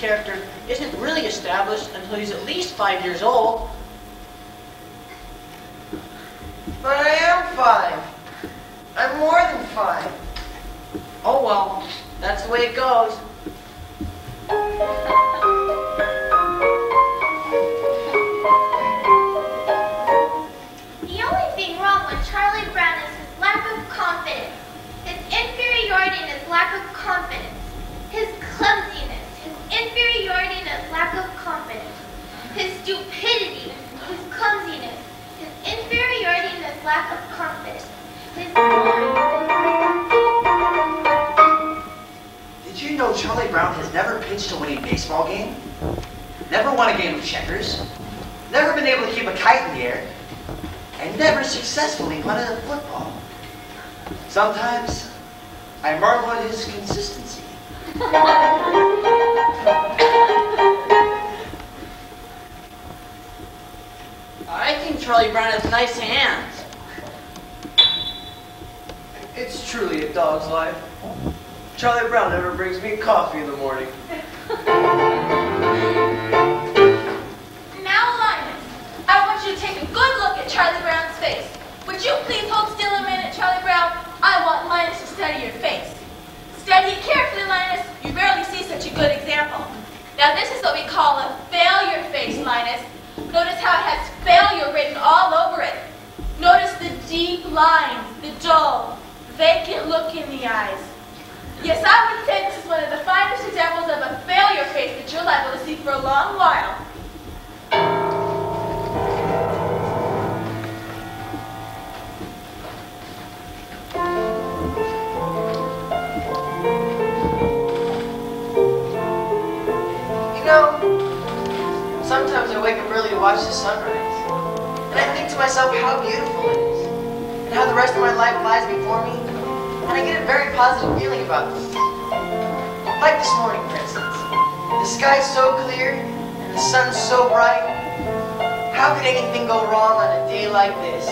character isn't really established until he's at least 5 years old. But I am 5. I'm more than 5. Oh well, that's the way it goes. The only thing wrong with Charlie Brown is his lack of confidence. His inferiority and his lack of confidence. His clumsiness, his inferiority and his lack of confidence. His stupidity, his clumsiness, his inferiority and his lack of confidence. Did you know Charlie Brown has never pitched a winning baseball game? Never won a game of checkers? Never been able to keep a kite in the air? And never successfully punted a football? Sometimes, I marvel at his consistency. I think Charlie Brown has nice hands. It's truly a dog's life. Charlie Brown never brings me coffee in the morning. Now, Linus, I want you to take a good look at Charlie Brown's face. Would you please hold still a minute, Charlie Brown? I want Linus to study your face. Study it carefully, Linus. You rarely see such a good example. Now, this is what we call a failure face, Linus. Notice how it has failure written all over it. Notice the deep lines, the dull, vacant look in the eyes. Yes, I would say this is one of the finest examples of a failure face that you're liable to see for a long while. You know, sometimes I wake up early to watch the sunrise. And I think to myself how beautiful it is. And how the rest of my life lies before me. And I get a very positive feeling about things. Like this morning, for instance. The sky's so clear, and the sun's so bright. How could anything go wrong on a day like this?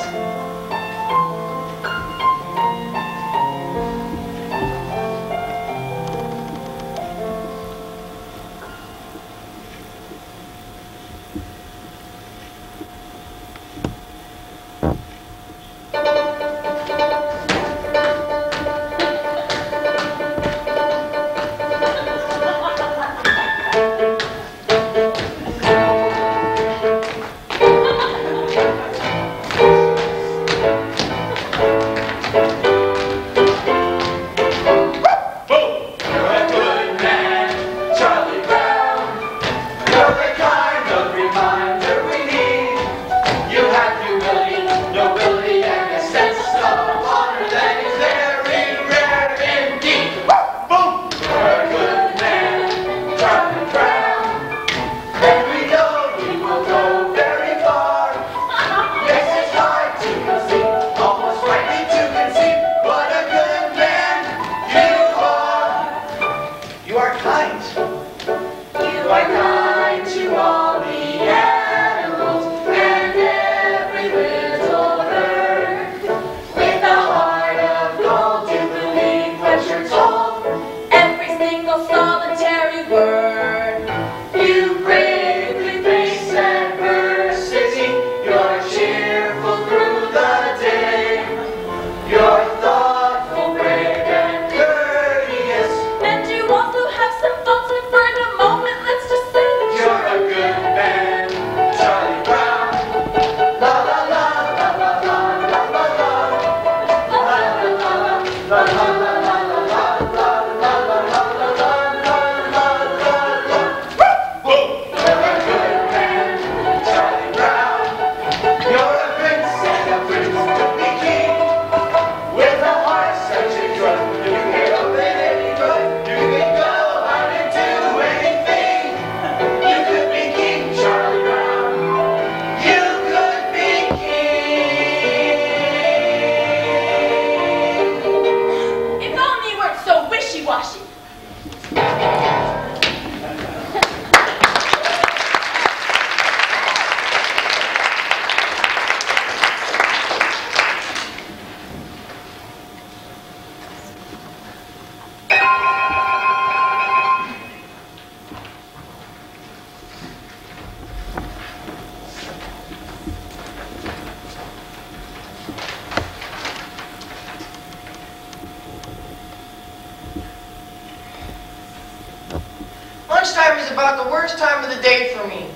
about the worst time of the day for me.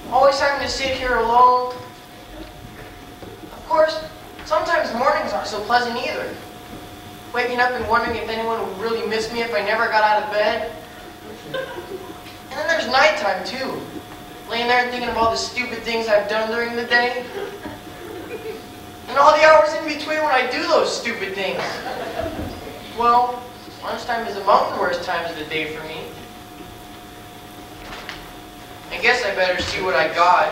Always having to sit here alone. Of course, sometimes mornings aren't so pleasant either. Waking up and wondering if anyone would really miss me if I never got out of bed. And then there's nighttime too. Laying there and thinking of all the stupid things I've done during the day. And all the hours in between when I do those stupid things. Well, lunchtime is among the worst times of the day for me. I guess I better see what I got.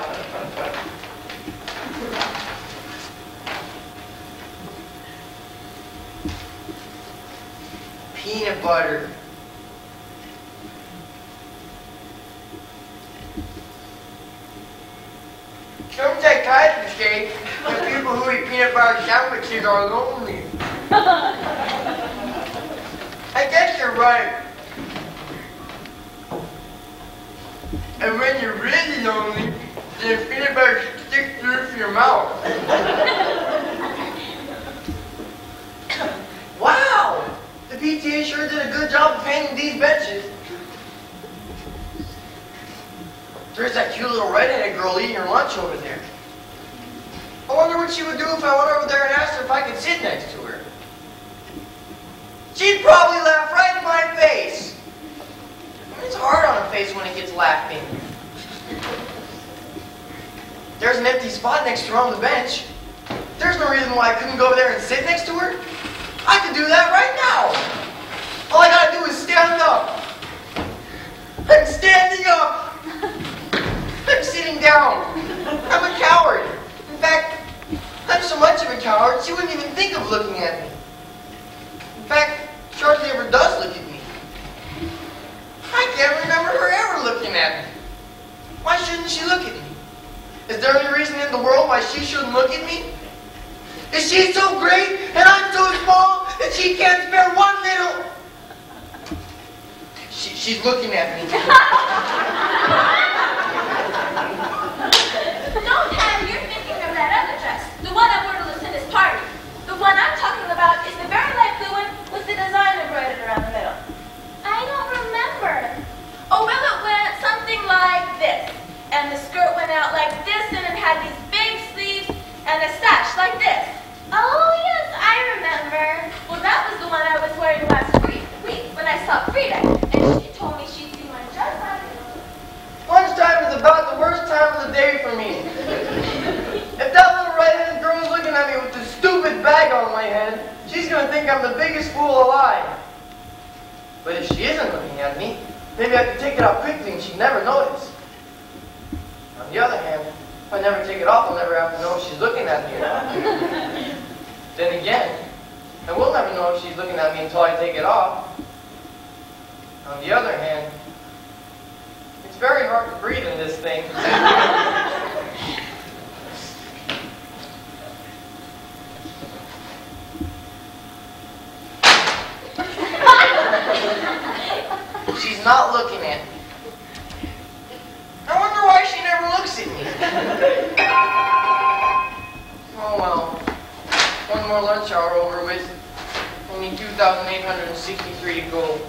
Peanut butter. Some psychiatrists say that people who eat peanut butter sandwiches are lonely. I guess you're right. And when you're really lonely, then peanut butter sticks through your mouth. Wow! The PTA sure did a good job of painting these benches. There's that cute little redheaded girl eating her lunch over there. I wonder what she would do if I went over there and asked her if I could sit next to her. She'd probably laugh right in my face. It's hard on a face when it gets laughing. There's an empty spot next to her on the bench. There's no reason why I couldn't go over there and sit next to her. I could do that right now. All I gotta do is stand up. I'm standing up. I'm sitting down. I'm a coward. In fact, I'm so much of a coward, she wouldn't even think of looking at me. In fact, she hardly ever does look at me. I can't remember her ever looking at me. Why shouldn't she look at me? Is there any reason in the world why she shouldn't look at me? Is she so great and I'm so small that she can't spare one little... She's looking at me. Don't have you're thinking of that other dress, the one I wore to Lucinda's party. The one I'm talking about is the very light blue one with the design embroidered around the middle. I don't remember. Oh, well, it went something like this. And the skirt went out like this, and it had these big sleeves and a sash like this. Oh, yes, I remember. Well, that was the one I was wearing last week when I saw Frida. And she told me she'd see one just like this. Lunchtime is about the worst time of the day for me. If that little redheaded girl is looking at me with this stupid bag on my head, she's going to think I'm the biggest fool alive. But if she isn't looking at me, maybe I can take it off quickly and she'd never notice. On the other hand, if I never take it off, I'll never have to know if she's looking at me or not. Then again, I will never know if she's looking at me until I take it off. On the other hand, it's very hard to breathe in this thing. She's not looking at me. I wonder why she never looks at me. Oh well. One more lunch hour over with. Only 2,863 to go.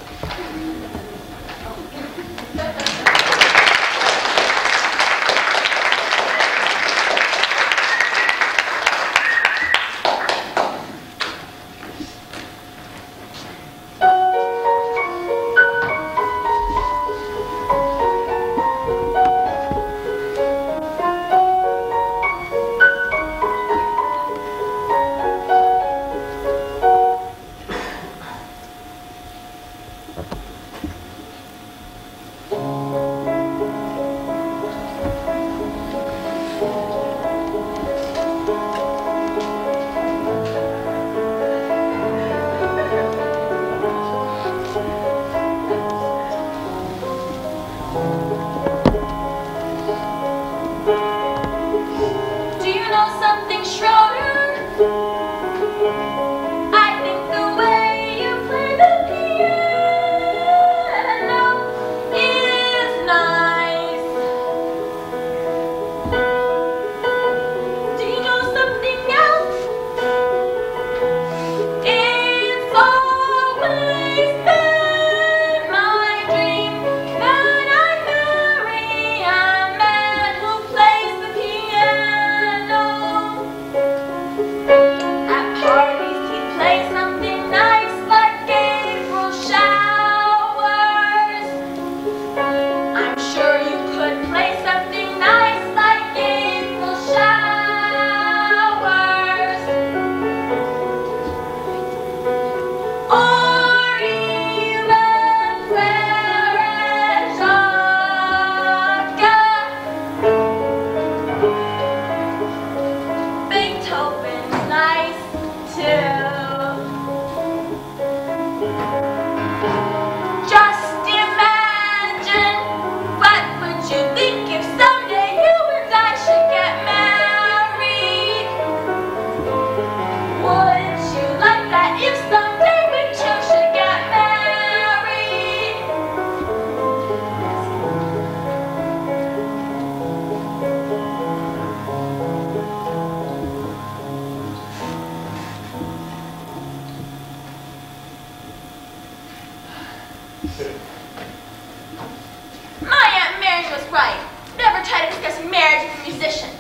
marriage of a musician.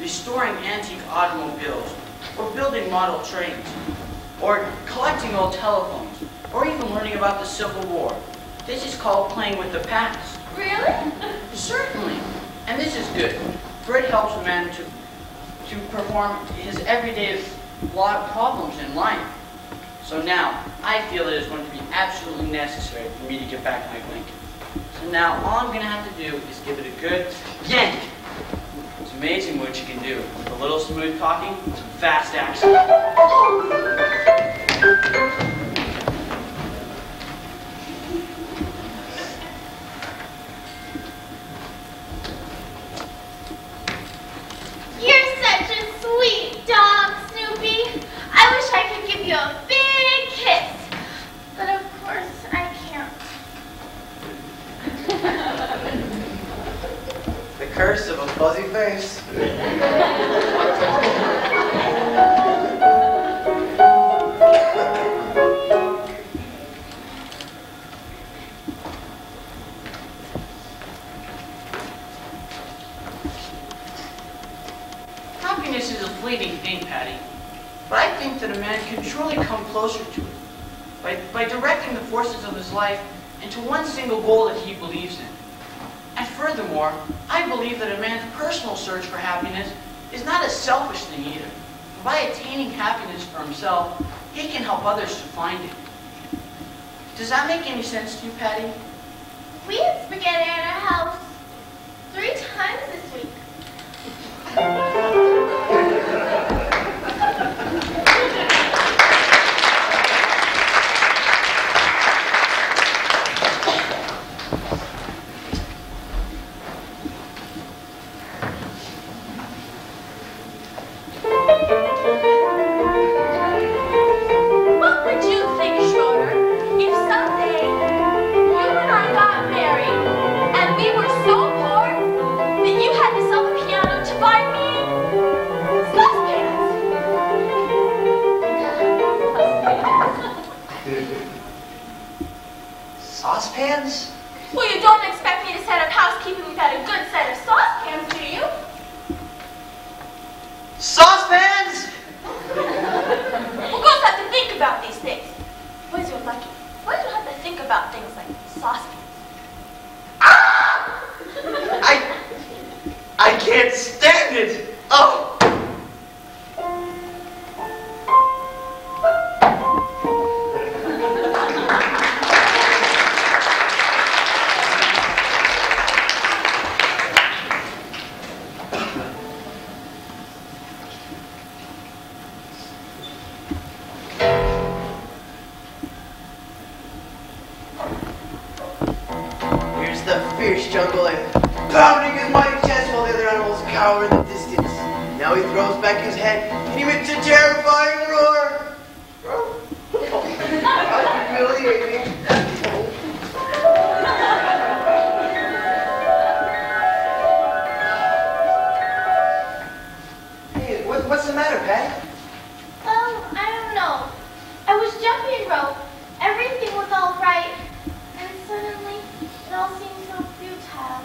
Restoring antique automobiles, or building model trains, or collecting old telephones, or even learning about the Civil War. This is called playing with the past. Really? Certainly. And this is good, for it helps a man to perform his everyday problems in life. So now, I feel it is going to be absolutely necessary for me to get back my blanket. So now, all I'm going to have to do is give it a good yank. It's amazing what you can do with a little smooth cocking and some fast action. You're such a sweet dog, Snoopy. I wish I could give you a big kiss. But of course, I can't. The curse of a fuzzy face. Happiness is a fleeting thing, Patty. But I think that a man can truly come closer to it by directing the forces of his life into one single goal that he believes in. And furthermore, I believe that a man's personal search for happiness is not a selfish thing either. By attaining happiness for himself, he can help others to find it. Does that make any sense to you, Patty? We had spaghetti at our house 3 times this week. What would you think, Schroeder, if someday you and I got married and we were so poor that you had to sell the piano to buy me saucepans? Saucepans? Well, you don't expect me to set up housekeeping without a good set of saucepans, do you? Saucepans? Well, girls have to think about these things. Boys are lucky. Boys don't have to think about things like saucepans. Ah! I can't stand it. Oh. fierce jungle and pounding his mighty chest while the other animals cower in the distance. Now he throws back his head and emits a terrifying roar. How humiliating. Hey, what's the matter, Pat? I don't know. I was jumping rope. Everything was all right. And suddenly, it all seemed so futile.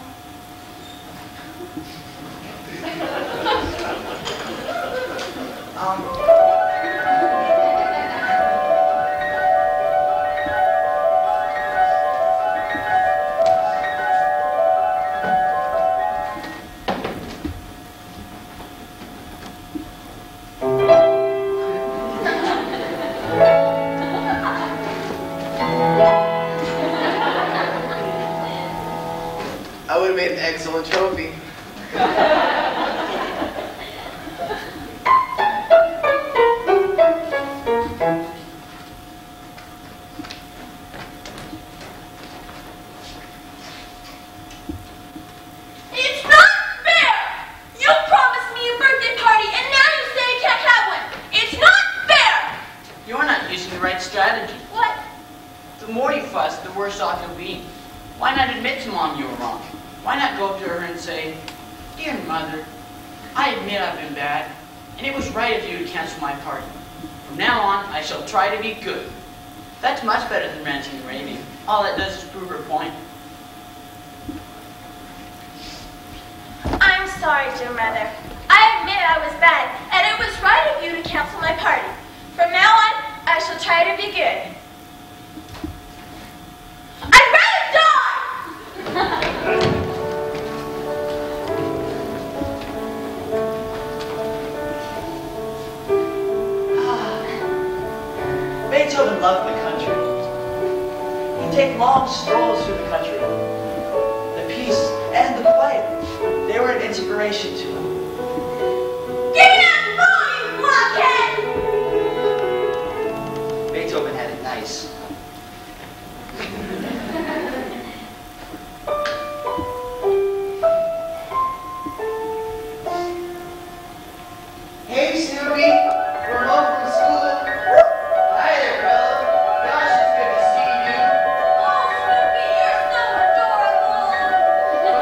I would have made an excellent trophy. It's not fair! You promised me a birthday party, and now you say I can't have one. It's not fair! You're not using the right strategy. What? The more you fuss, the worse off you'll be. Why not admit to Mom you were wrong? Why not go up to her and say, "Dear Mother, I admit I've been bad, and it was right of you to cancel my party. From now on, I shall try to be good." That's much better than ranting and raving. All that does is prove her point. I'm sorry, dear Mother. I admit I was bad, and it was right of you to cancel my party. From now on, I shall try to be good. I'd rather die! Beethoven loved the country. He'd take long strolls through the country. The peace and the quiet, they were an inspiration to him. Give me that phone, you blockhead! Beethoven had it nice. Hey, Snoopy. We're home from school. Hi there, Bella. Gosh, it's good to see you. Oh, Snoopy, you're so adorable!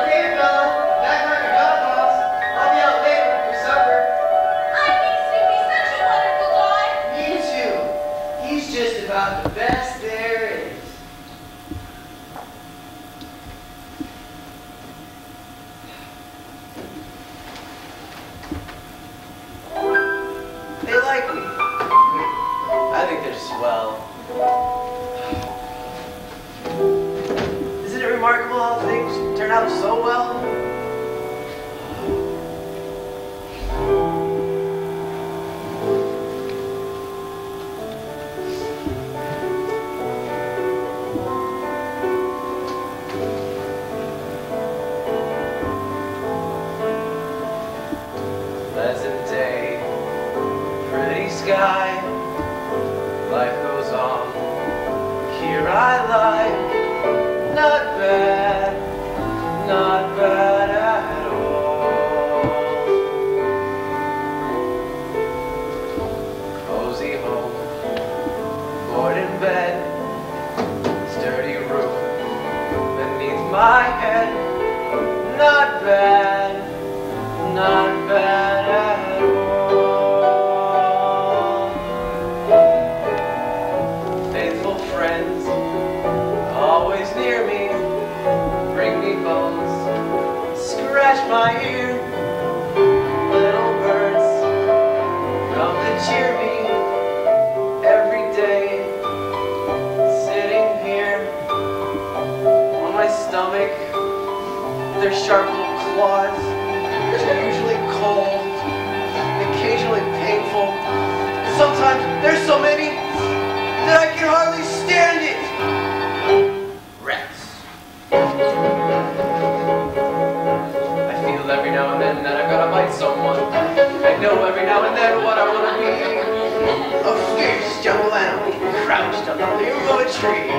Okay, Bella. Back on your doghouse. I'll be out later for supper. I think Snoopy's such a wonderful guy. Me too. He's just about the best there is. They like me. I think they're swell. Isn't it remarkable how things turn out so well? Pleasant day, pretty sky, life goes on. Here I lie, not bad at all. Cozy home, board in bed, sturdy roof beneath my head. Not bad at all. Faithful friends, always near me, bring me bones, scratch my ear. Little birds come to cheer me every day. Sitting here on my stomach, their sharp little claws. They're usually cold, occasionally painful. Sometimes there's so many that I can hardly stand it. Rats. I feel every now and then that I've got to bite someone. I know every now and then what I want to be. A fierce jungle animal crouched on the limb of a tree.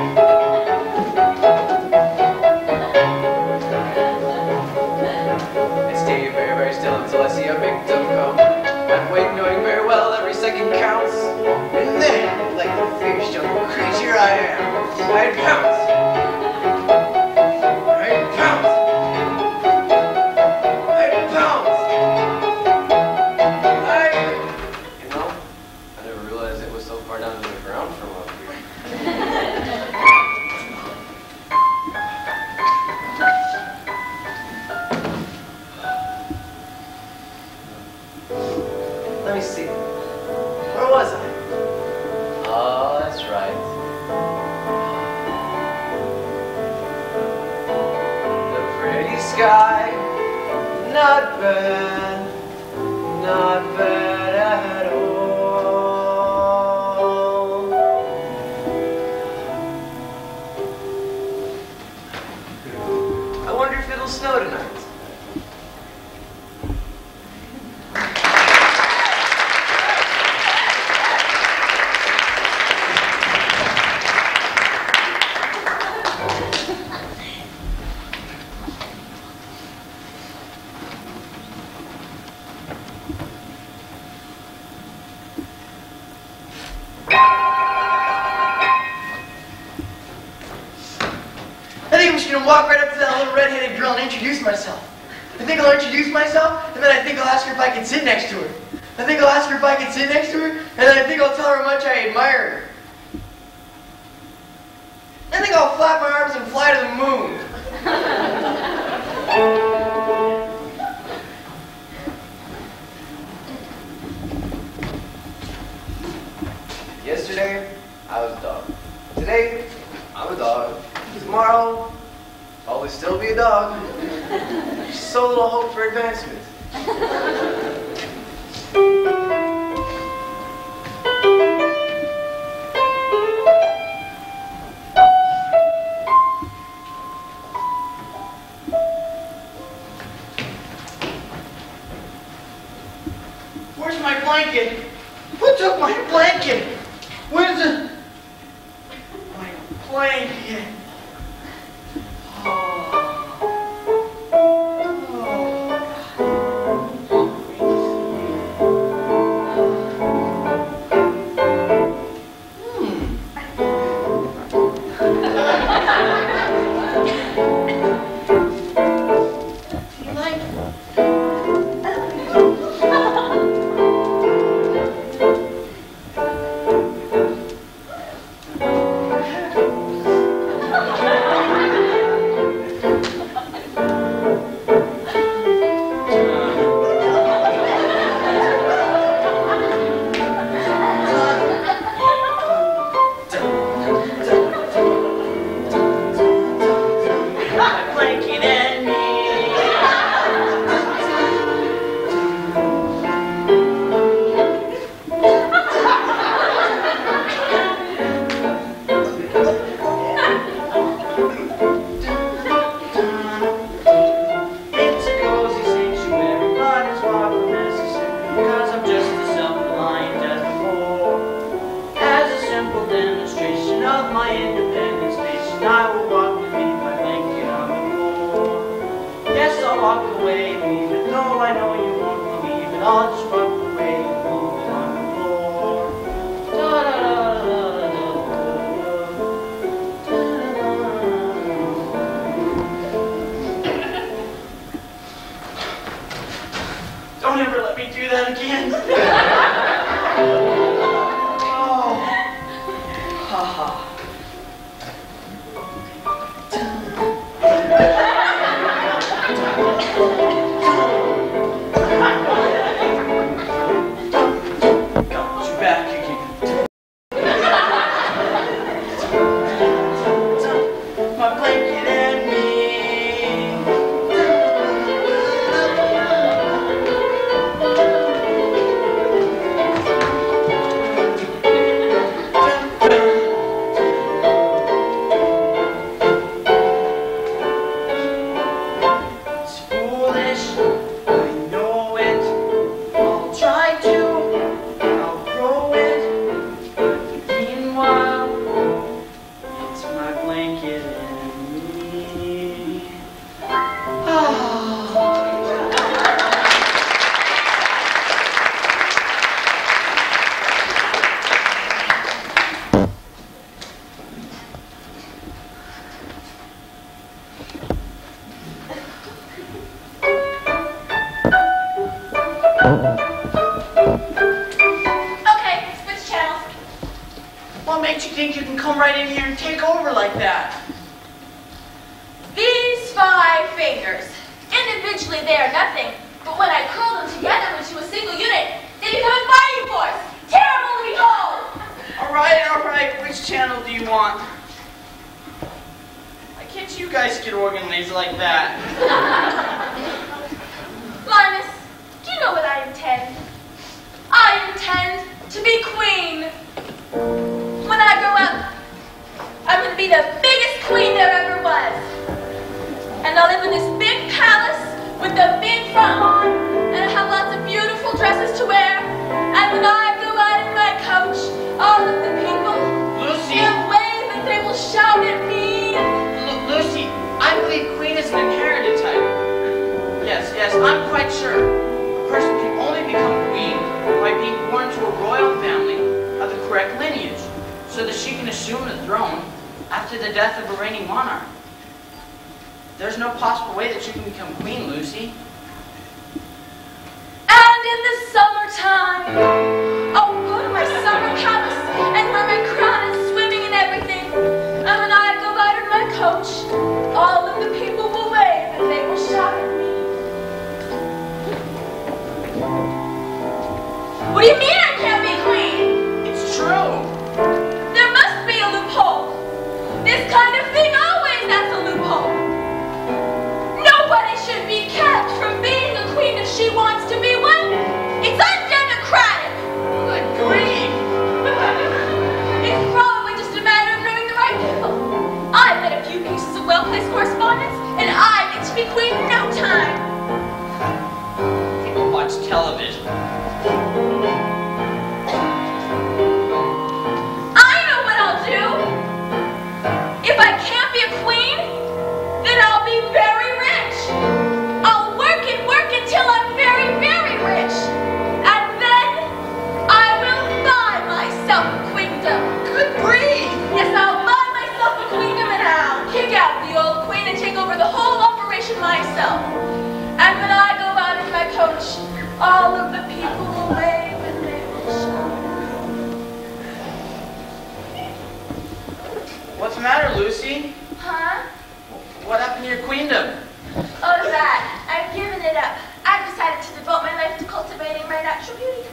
Walk right up to that little red-headed girl and introduce myself. I think I'll introduce myself, and then I think I'll ask her if I can sit next to her. I think I'll ask her if I can sit next to her, and then I think I'll tell her how much I admire her. I think I'll flap my arms and fly to the moon. Yesterday, I was a dog. Today, I'm a dog. Tomorrow, I'll always still be a dog. Just so little hope for advancement. Where's my blanket? Who took my blanket? Where's my blanket? come right in here and take over like that? These 5 fingers. Individually, they are nothing. But when I curl them together into a single unit, they become a fighting force. Terrible to behold! All right. Which channel do you want? Why can't you guys get organized like that? Linus, do you know what I intend? I intend to be queen. When I grow up, I'm going to be the biggest queen there ever was. And I'll live in this big palace with the big front lawn, and I have lots of beautiful dresses to wear. And when I go out in my coach, all of the people Lucy! will wave and they will shout at me. Lucy, I believe queen is an inherited title. Yes, I'm quite sure. A person can only become queen by being born to a royal family of the correct lineage, so that she can assume the throne after the death of a reigning monarch. There's no possible way that you can become queen, Lucy. And in the summertime, I'll go to my summer palace and wear my crown and swimming and everything. And when I go out in my coach, all of the people will wave and they will shout at me. What do you mean I can't be queen? It's true. There must be a loophole. This kind of thing always has a loophole. Nobody should be kept from being a queen if she wants to be one. It's undemocratic. I agree. It's probably just a matter of knowing the right people. I've had a few pieces of well-placed correspondence, and I get to be queen in no time. People watch television. I know what I'll do. If I can't be a queen, then I'll be very rich. I'll work until I'm very, very rich. And then I will buy myself a queendom. Good grief! Yes, I'll buy myself a queendom and I'll kick out the old queen and take over the whole operation myself. And when I go out in my coach, all of the people will wave and they will shout. What's the matter, Lucy? Huh? What happened to your queendom? Oh, that. I've given it up. I've decided to devote my life to cultivating my natural beauty.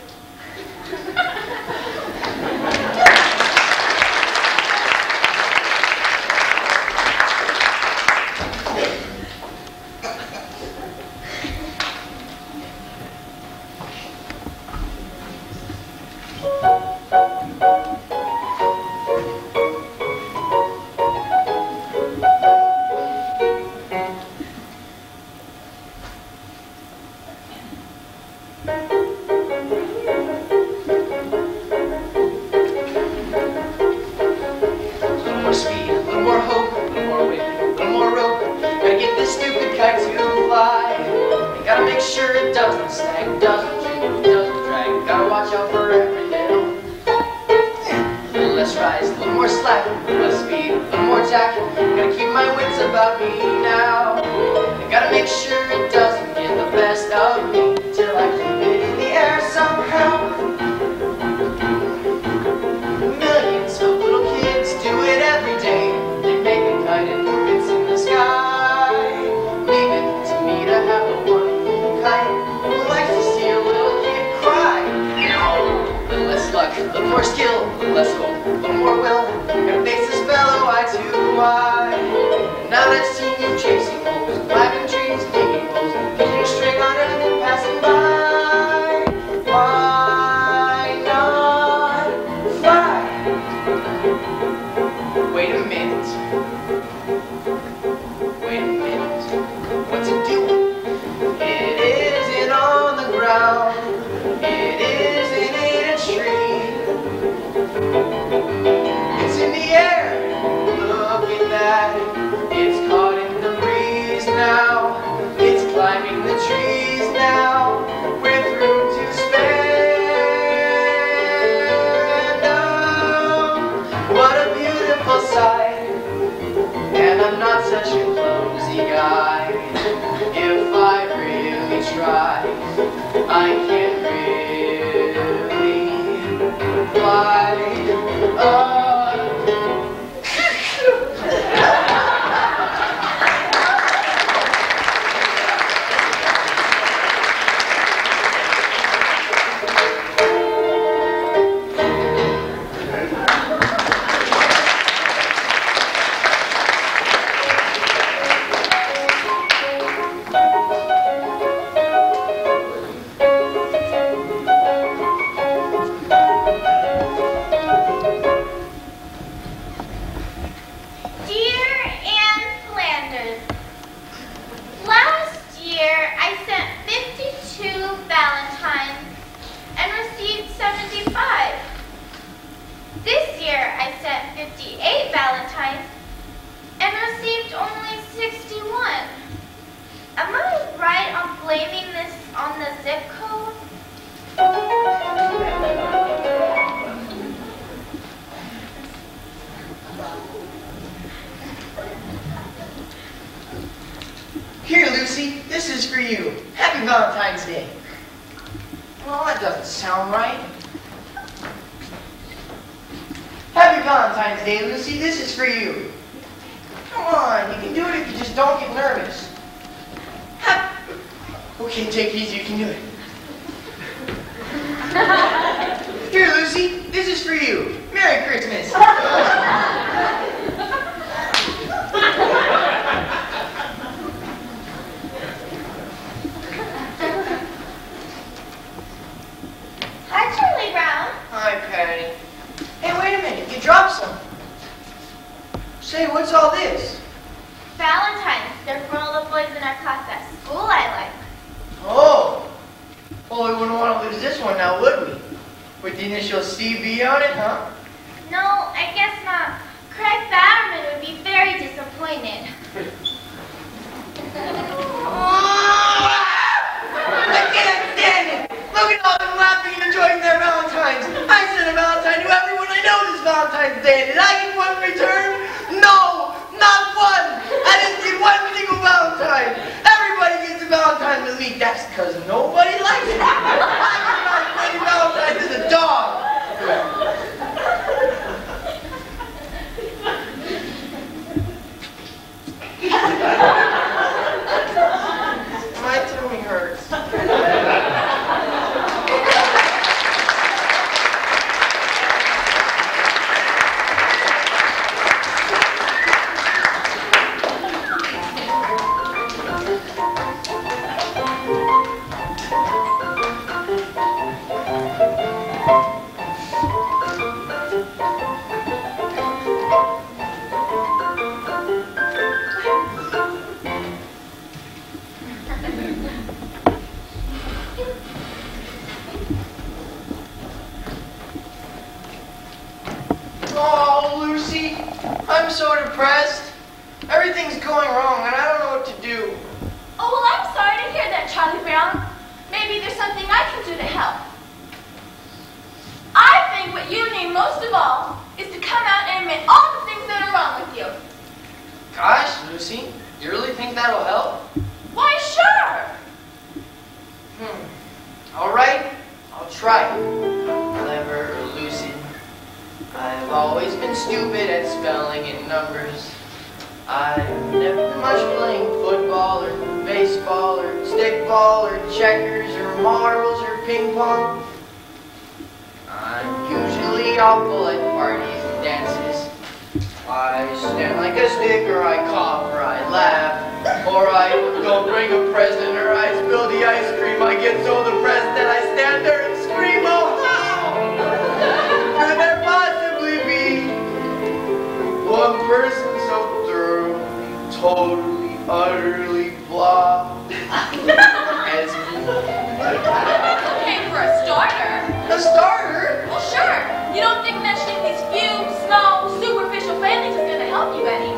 It isn't in a tree. Here, Lucy, this is for you. Happy Valentine's Day. Well, that doesn't sound right. Happy Valentine's Day, Lucy. This is for you. Come on, you can do it if you just don't get nervous. Okay, take it easy. You can do it. Here, Lucy. This is for you. Merry Christmas. Hi, Charlie Brown. Hi, Patty. Hey, wait a minute. You dropped some. Say, what's all this? Valentine's. They're for all the boys in our class at school I like. Oh. Well, we wouldn't want to lose this one now, would we? With the initial CB on it, huh? No, I guess not. Craig Batterman would be very disappointed. I can't stand it! Look at all them laughing and enjoying their Valentines. I sent a Valentine to everyone I know this Valentine's Day. Did I get one in return? No! Not one! I didn't get one single Valentine. Everybody gets a Valentine with me. That's because nobody likes it. I get about 20 Valentines as a dog. My tummy hurts. Oh, Lucy, I'm so depressed. Everything's going wrong and I don't know what to do. Oh, well, I'm sorry to hear that, Charlie Brown. Maybe there's something I can do to help. I think what you need most of all is to come out and admit all the things that are wrong with you. Gosh, Lucy, you really think that'll help? Why, sure. All right, I'll try. Clever or lucid. I've always been stupid at spelling and numbers. I've never been much playing football or baseball or stickball or checkers or marbles or ping pong. I'm usually awful at parties and dances. I stand like a stick, or I cough, or I laugh, or I don't bring a present, or I spill the ice cream. I get so depressed that I stand there and scream, oh how! Could there possibly be one person so thoroughly, totally, utterly blah as me? Okay, for a starter. A starter? Well, sure. You don't think mentioning these few, small, superficial failings is going to help you any?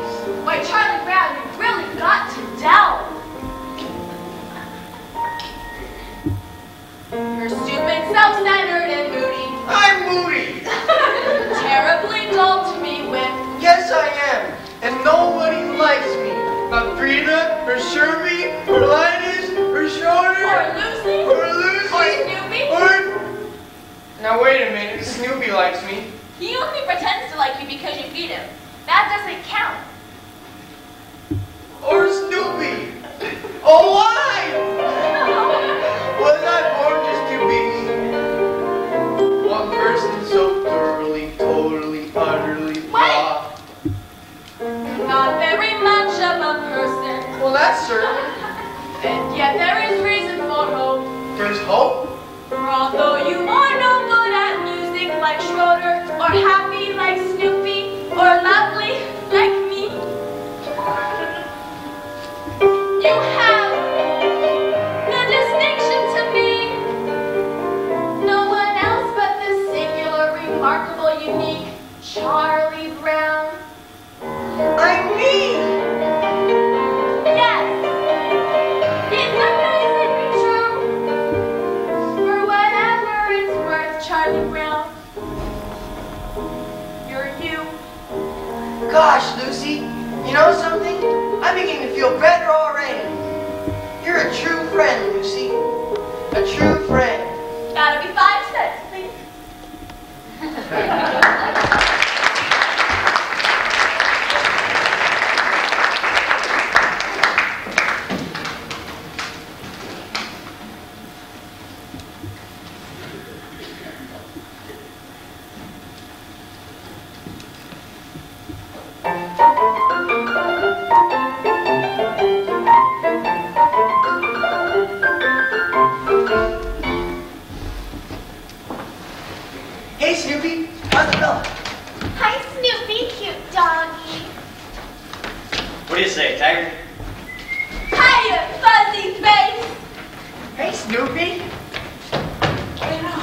Why, Charlie Brown, you've really got to delve. You're stupid, self-centered, and moody. I'm moody. Terribly dull to be with. Yes, I am. And nobody likes me. Not Frida, or Sherby, or Linus, or Schroeder, Or Lucy. or Lucy, Or Snoopy. or... Now wait a minute, Snoopy likes me. He only pretends to like you because you feed him. That doesn't count. Or Snoopy. Oh, why? Was I born just to be one person so thoroughly, totally, utterly blah? Not very much of a person. Well, that's certain. And yet there is reason for hope. There's hope. For although you are no good at music like Schroeder, or happy like Snoopy, or lovely like me, you have the distinction to me. No one else but the singular, remarkable, unique Charlie Brown. I'm me. Yes, it's amazingly true. For whatever it's worth, Charlie Brown, you're you. Gosh, Lucy, you know something? I'm beginning to feel better already. Snoopy? What do you know?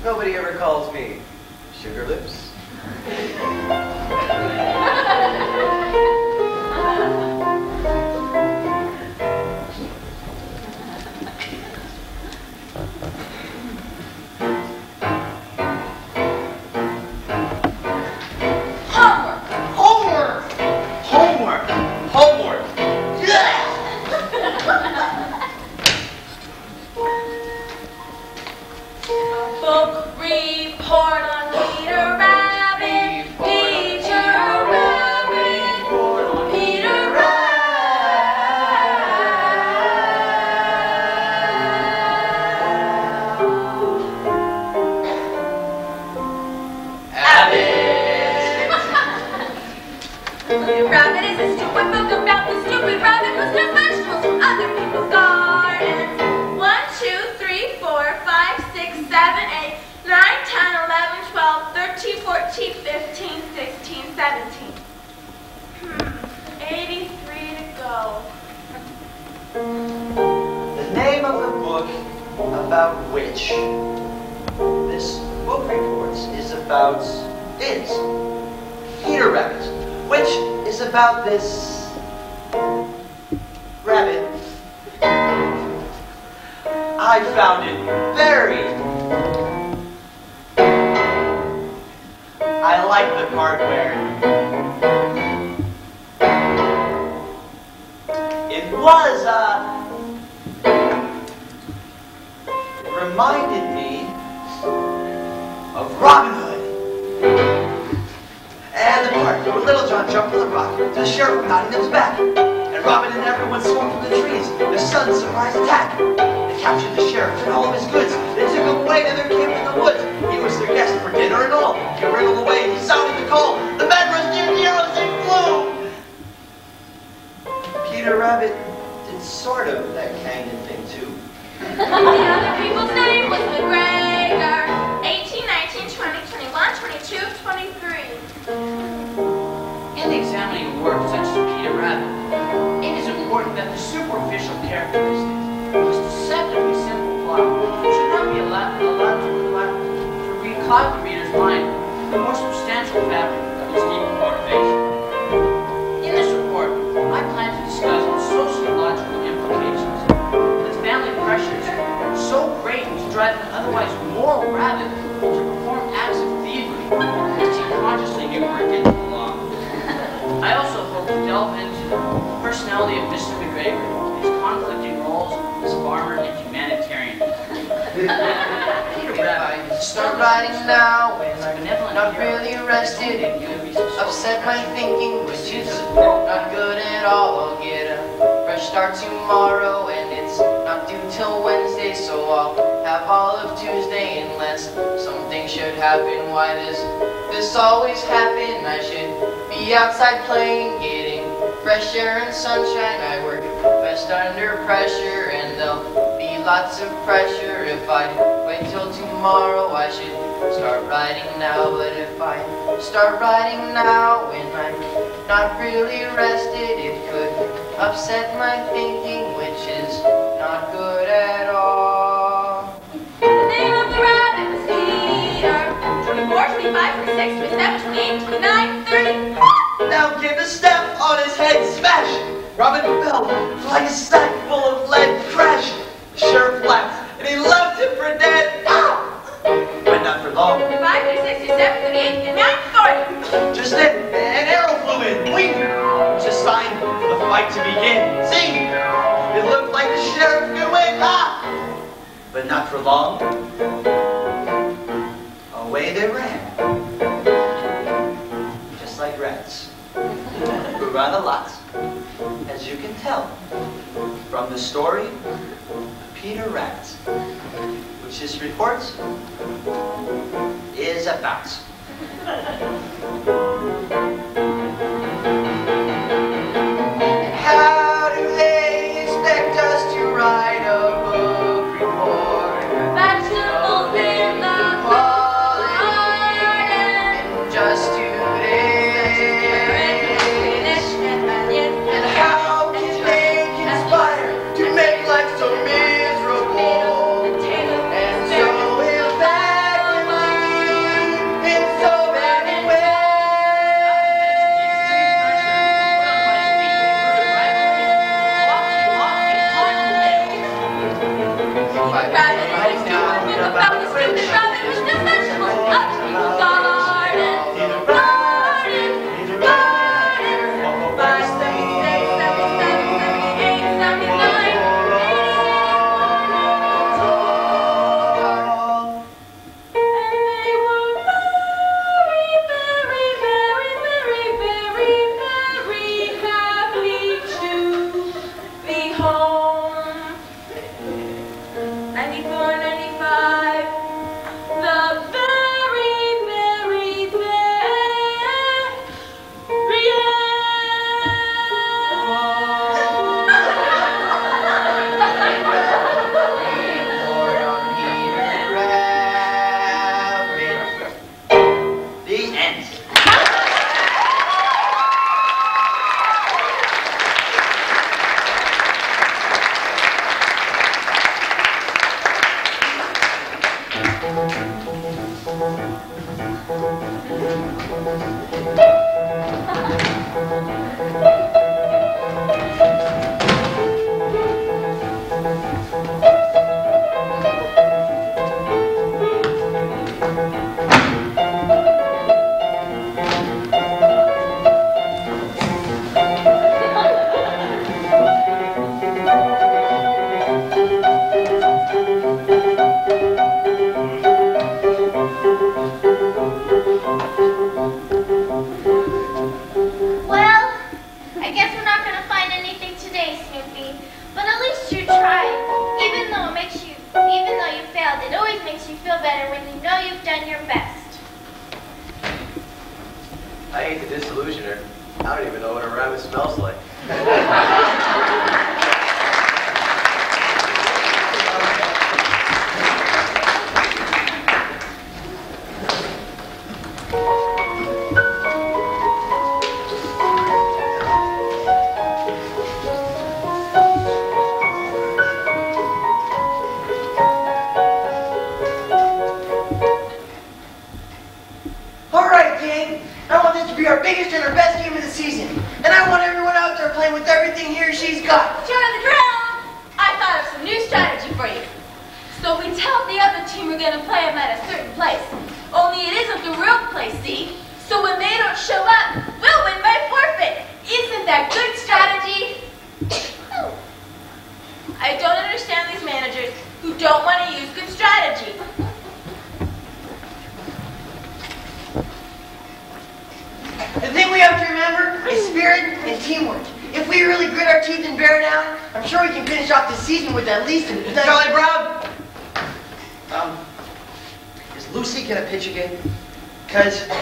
Nobody ever calls me Sugar Lips. Homework! Yeah! Book report on Peter Rabbit. Peter Rabbit. Peter Rabbit is a stupid book about the stupid rabbit who steals vegetables from other people's gardens. 1, 2, 3, 4, 5, 6, 7, 8, 9, 10, 11, 12, 13, 14, 15, 16, 17. 83 to go. The name of the book about which this book reports is about is Peter Rabbit, which is about this rabbit. I found it buried. I like the hardware. It was, it reminded me of Robin Hood. And the part where Little John jumped on the rock to the sheriff nodding him back. And Robin and everyone swarmed from the trees. The sudden surprise attack. They captured the sheriff and all of his goods. They took him away to their camp in the woods. He was their guest for dinner and all. He wriggled away. He sounded the call. The men rushed in, the arrows and flew. Peter Rabbit did sort of that kind of thing too. The other people's name was McGregor. 18, 19, 20, 21, 22, 23. In examining work such as Peter Rabbit, it is important that the superficial characteristics of this deceptively simple plot should not be allowed to recloud the reader's mind with the more substantial fabric of its deeper motivation. In this report, I plan to discuss the sociological implications of the family pressures so great to drive an otherwise moral rabbit to perform acts of thievery which he consciously knew where it didn't belong. I also hope to delve into the personality of Mr. McGregor, his conflicting roles as farmer and humanitarian. Peter Rabbit Start writing now when is a I'm benevolent not hero. really rested. It could be so Upset my thinking, which is not good at all. I'll get a fresh start tomorrow, and it's not due till Wednesday, so I'll have all of Tuesday unless something should happen. Why does this always happen? I should be outside playing, getting fresh air and sunshine. I work best under pressure, and there'll be lots of pressure if I wait till tomorrow. I should start writing now, but if I start writing now when I'm not really rested, it could upset my thinking, which is not good at all. The name of the rabbit was Peter. 24, 25, 26, 27, 28, 29, 30. Now give a step on his head, smash! Robin fell like a sack full of lead, crash! The sheriff laughed, and he left him for dead. Ah! But not for long. 25, 26, 27, 28, 29, 40. Just then, an arrow flew in, wing! It was a sign for the fight to begin. Zing! It looked like the sheriff could win. Ah! But not for long. Away they ran. Just like rats. Who run a lot, as you can tell from the story of Peter Rabbit, which this report is about. How do they expect us to write a book report? Vegetables in the garden. In just 2 days. And how can they conspire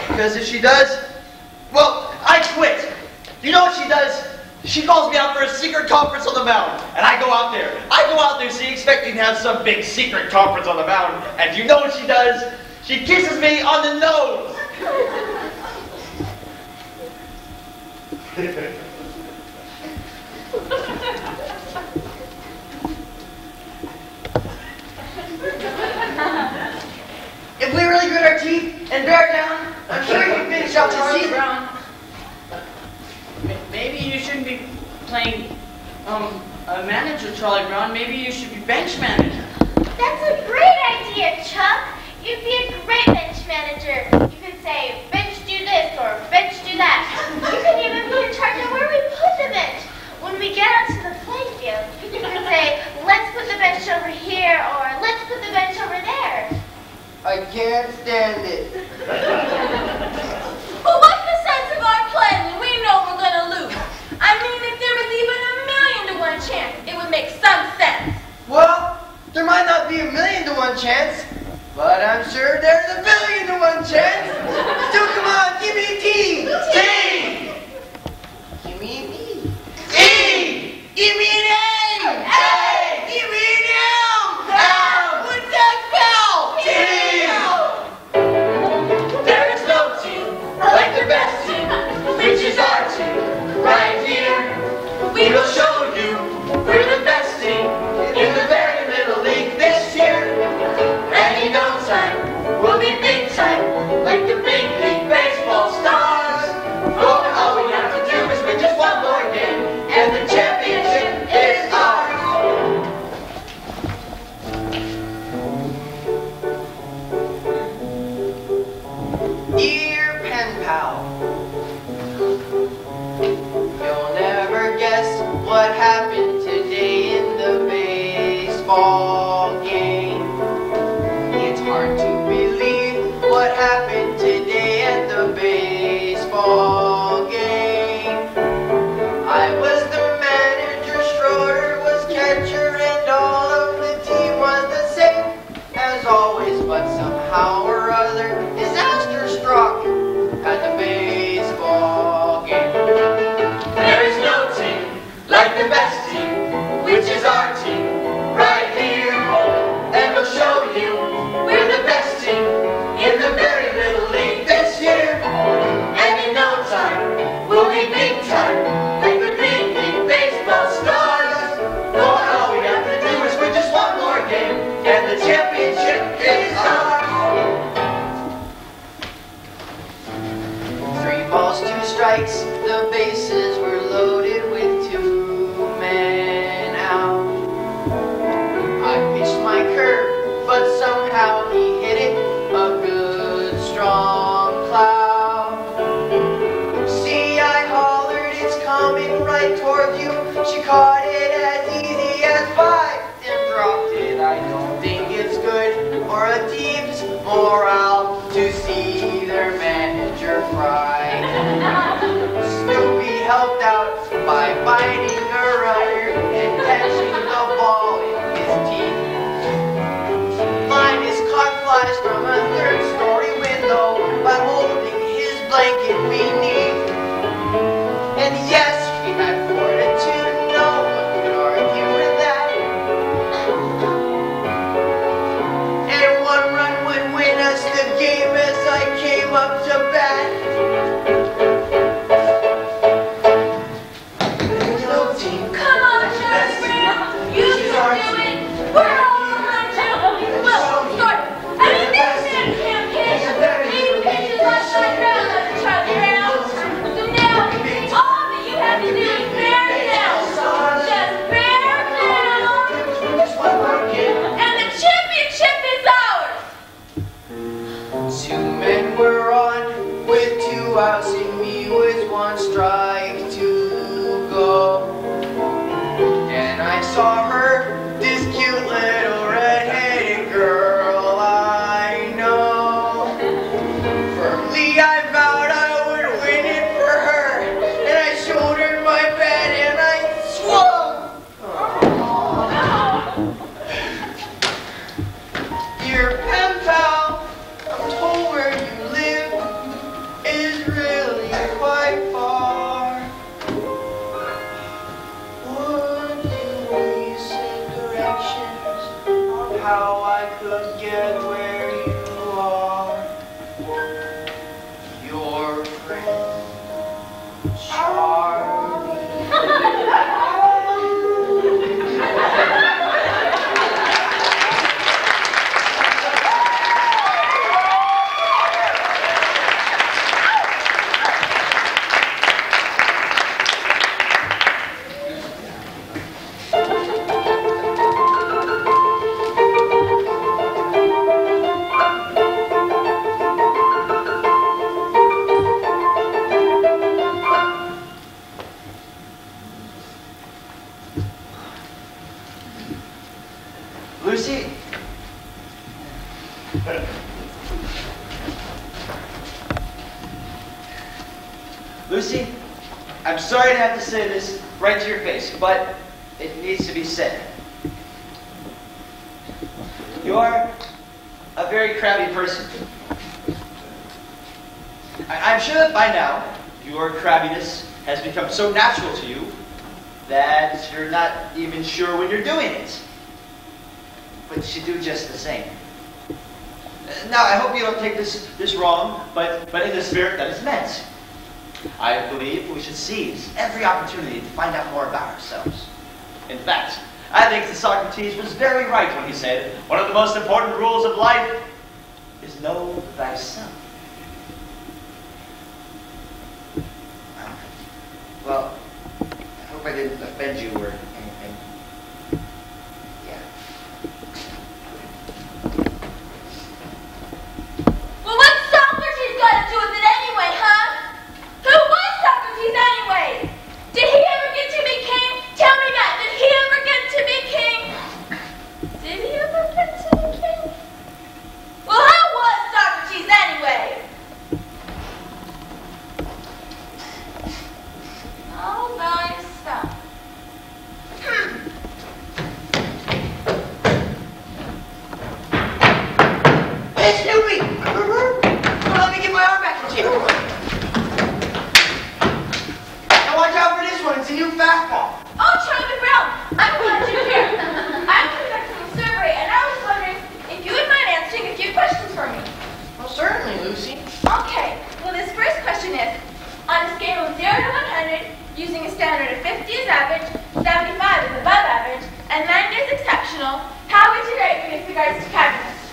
Because if she does, well, I quit. You know what she does? She calls me out for a secret conference on the mountain, and I go out there. See, expecting to have some big secret conference on the mountain, and you know what she does? She kisses me on the nose. If we really grit our teeth and bear down, I'm sure you can finish out the season. Brown, maybe you shouldn't be playing a manager, Charlie Brown. Maybe you should be bench manager. That's a great idea, Chuck. You'd be a great bench manager. You could say, bench do this or bench do that. You could even be in charge of where we put the bench. When we get out to the playing field, you could say, let's put the bench over here or let's put the bench over there. I can't stand it. Well, what's the sense of our play when we know we're going to lose? I mean, if there was even a 1,000,000 to 1 chance, it would make some sense. Well, there might not be a 1,000,000 to 1 chance, but I'm sure there's a 1,000,000 to 1 chance. So come on, give me a T. T. Give me an E. E. Give me an A. A. Give me an M. M. What's that spell? T. There is no team like the best team, which is our team, right here. We will show you we're the best team in the very little league this year. And in no time, we'll be big time, like the big league baseball stars. Oh, all we have to do is win just one more what happened today in the baseball game. It's hard to believe what happened today at the baseball game. I was the manager, Schroeder was catcher, and all of the team was the same as always, but somehow or other, disaster struck at the baseball game. There is no team like the best team, which is our team, right here. And we'll show you we're the best team in the very little league this year. And in no time, we'll be big time, like the big league baseball stars. But all we have to do is win just one more game, and the championship is ours. 3 balls, 2 strikes, the bases were loaded with 2 men out. I pitched my curve, but somehow he hit it a good strong cloud. See, I hollered, it's coming right towards you. She caught it as easy as 5, then dropped it. I don't think it's good for a team's morale to see their manager fry. Snoopy helped out by biting a rudder and catching the ball in his teeth. Linus caught flies from a 3rd-story window by holding his blanket beneath. And yes, he had fortitude, no one could argue with that. And 1 run would win us the game as I came up to bat. There's no team. Come on, Charlie Brown. You can do it. We're all behind you. Well, start. I mean, this man can't pitch. He pitches like Charlie Brown, doesn't Charlie Brown? So now, all that you have to do is bear down. Just bear down. And the championship is ours. 2 men were on with 2 outs, and me was 1 strike to go. And I saw her, this cute little red-headed girl I know. Firmly I vowed I would win it for her, and I shouldered my bat and I swung. Dear pen pal, I'm told where you live is really quite far. Would you please send directions on how I could get where you are? Your friend, Charlie. Lucy? Lucy, I'm sorry to have to say this right to your face, but it needs to be said. You're a very crabby person. I'm sure that by now, your crabbiness has become so natural to you that you're not even sure when you're doing it. But you do just the same. Now, I hope you don't take this wrong, but in the spirit that is meant. I believe we should seize every opportunity to find out more about ourselves. In fact, I think that Socrates was very right when he said, one of the most important rules of life is know thyself. Well, I hope I didn't offend you or anything. Yeah. Well, what's Socrates got to do with it anyway, huh? Who was Socrates anyway? Did he ever get to be king? fastball. Oh, Charlie Brown, I'm glad you're here. I'm conducting a survey, and I was wondering if you would mind answering a few questions for me. Well, certainly, Lucy. Okay, well, this first question is, on a scale of 0 to 100, using a standard of 50 is average, 75 is above average, and 90 is exceptional, how would you rate me with regards to cabinets?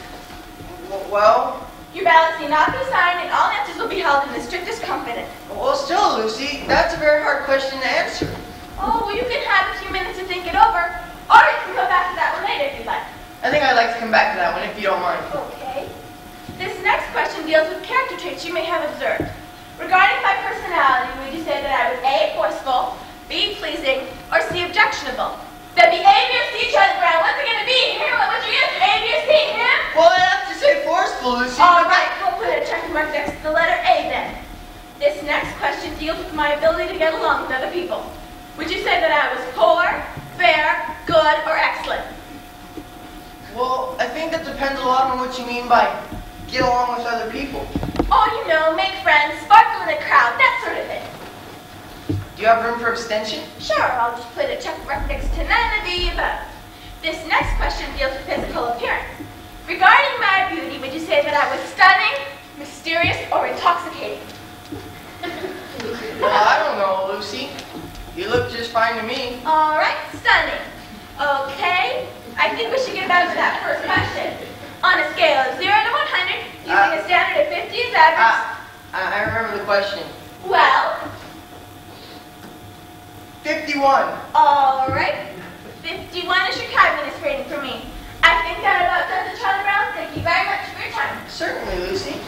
Well, Your ballots need not be signed, and all answers will be held in the strictest confidence. still, Lucy, that's a very hard question to answer. Oh, well, you can have a few minutes to think it over, or you can go back to that one later if you'd like. I think I'd like to come back to that one if you don't mind. Okay. This next question deals with character traits you may have observed. Regarding my personality, would you say that I was A, forceful, B, pleasing, or C, objectionable? That'd be A, B, or C, Charlie Brown. What's it gonna be? Here, what would you answer? A, B, or C, him? Well, I'd have to say forceful, Lucy. All right, we'll put a check mark next to the letter A then. This next question deals with my ability to get along with other people. Would you say that I was poor, fair, good, or excellent? Well, I think that depends a lot on what you mean by get along with other people. Oh, you know, make friends, sparkle in a crowd, that sort of thing. Do you have room for abstention? Sure, I'll just put a check mark next to none of the above. This next question deals with physical appearance. Regarding my beauty, would you say that I was stunning, mysterious, or intoxicating? Well, I don't know, Lucy. You look just fine to me. All right, stunning. Okay, I think we should get back to that first question. On a scale of 0 to 100, using a standard of 50 is average. I remember the question. Well, 51. all right. 51 is your cabinets rating for me. I think that about does it, Charlie Brown. Thank you very much for your time. Certainly, Lucy.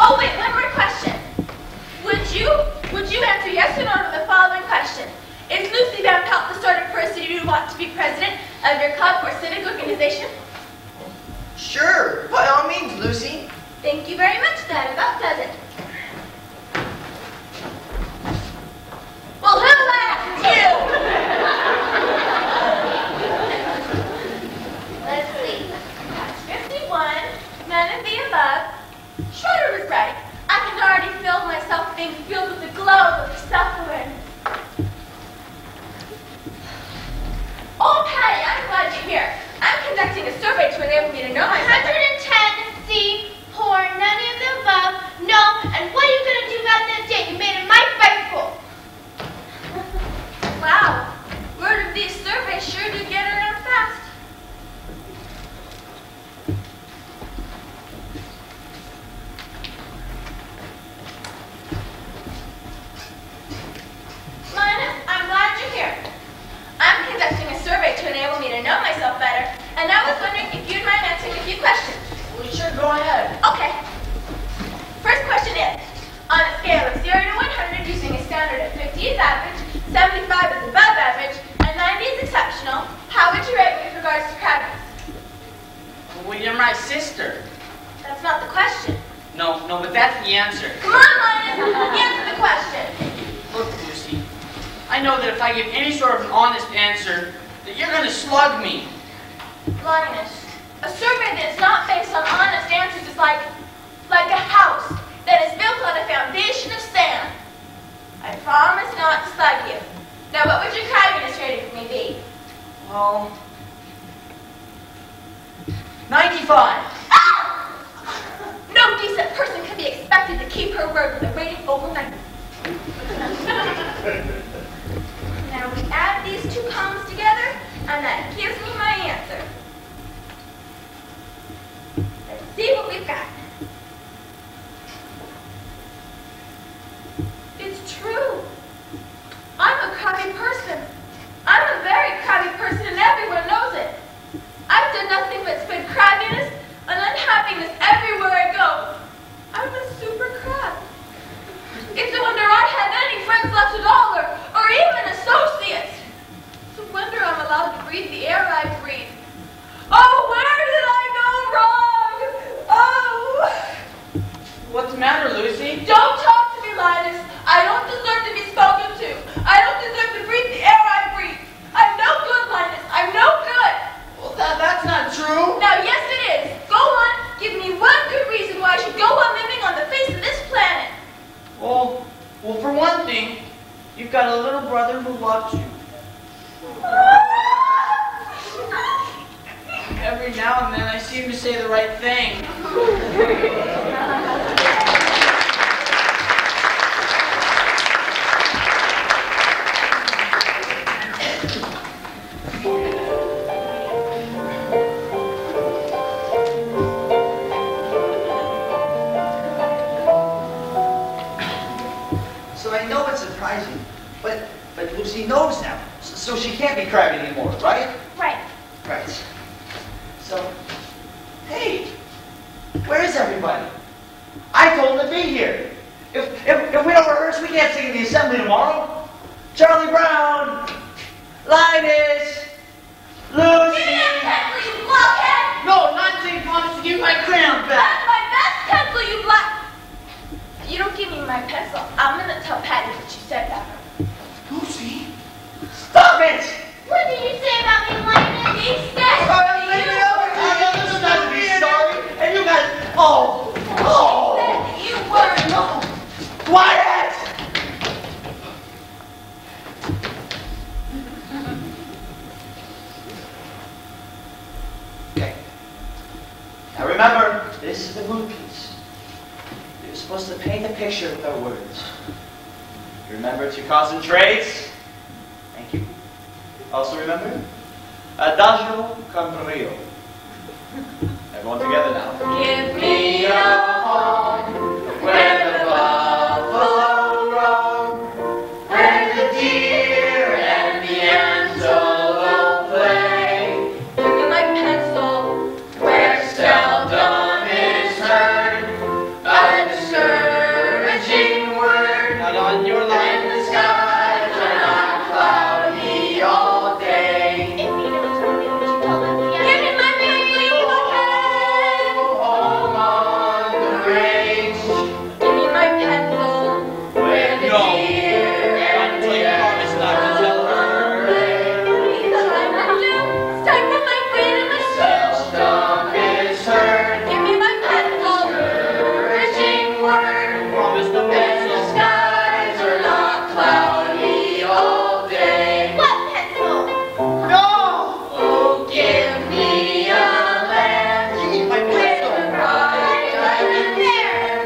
Oh, wait, one more question. Would you answer yes or no to the following question? Is Lucy Van Pelt the sort of person you would want to be president of your club or civic organization? Sure, by all means, Lucy. Thank you very much. That about does it. Well, who asked you? Let's see. That's 51. None of the above. Schroeder was right. I can already feel myself being filled with the glow of self-awareness. Oh, Patty, I'm glad you're here. I'm conducting a survey to enable me to know myself. 110, C, poor, none of the above, no, and what are you going to do about that date you made in my bicycle? Wow, word of these surveys sure do get around fast. Linus, I'm glad you're here. I'm conducting a survey to enable me to know myself better, and I was wondering if you'd mind answering a few questions. Well, sure, go ahead. Okay. First question is, on a scale of 0 to 100, using a standard of 50 is average, 75 is above average, and 90 is exceptional, how would you rate me with regards to crabiness? Well, you're my sister. That's not the question. No, but that's the answer. Come on, Linus, answer the question. Look, Lucy, I know that if I give any sort of an honest answer, that you're going to slug me. Linus, a survey that is not based on honest answers is like a house that is built on a foundation of sand. I promise not to slug you. Now, what would your crabiness rating for me be? Well, 95. No decent person can be expected to keep her word with a rating over 90. Now we add these two columns together, and that gives me my answer. Let's see what we've got. It's true. I'm a crabby person. I'm a very crabby person, and everyone knows it. I've done nothing but spread crabbiness and unhappiness everywhere I go. I'm a super crab. It's a wonder I have any friends left at all, or who loved you. Every now and then I seem to say the right thing. So I know it's surprising, but Lucy knows now, so she can't be crying anymore, right? Right. Right. So, hey, where is everybody? I told them to be here. If we don't rehearse, we can't sing in the assembly tomorrow. Charlie Brown, Linus, Lucy. Give me that pencil, you blockhead! No, not until you promise to give me my crayon back. That's my best pencil, you block... If you don't give me my pencil, I'm gonna tell Patty what you said about her. Lucy, stop it! What did you say about me, Linus? He said... This is not to be sorry, and you guys, oh, You were... no, quiet! Okay. Now remember, this is the mood piece. You're supposed to paint a picture with our words. Remember to concentrate. Thank you. Also remember, adagio con brio. Everyone together now. Give me a home where the buffalo roam, where the deer and the antelope play. Give me my pencil where seldom is heard a discouraging word. Not on your line. And the skies are not cloudy all day. If you don't tell me what you told us the Give me my pencil, you blockhead! Home on the range, Give me my pencil where the No. deer and Until the you promise not to tell her. Because I will do. It's time for my freedom and seldom is heard Give me my pencil. discouraging word. Promise no And the pencil. skies are not cloudy all day. What pencil? No! Oh, give me a land Give me my where pencil. the bright diamond There.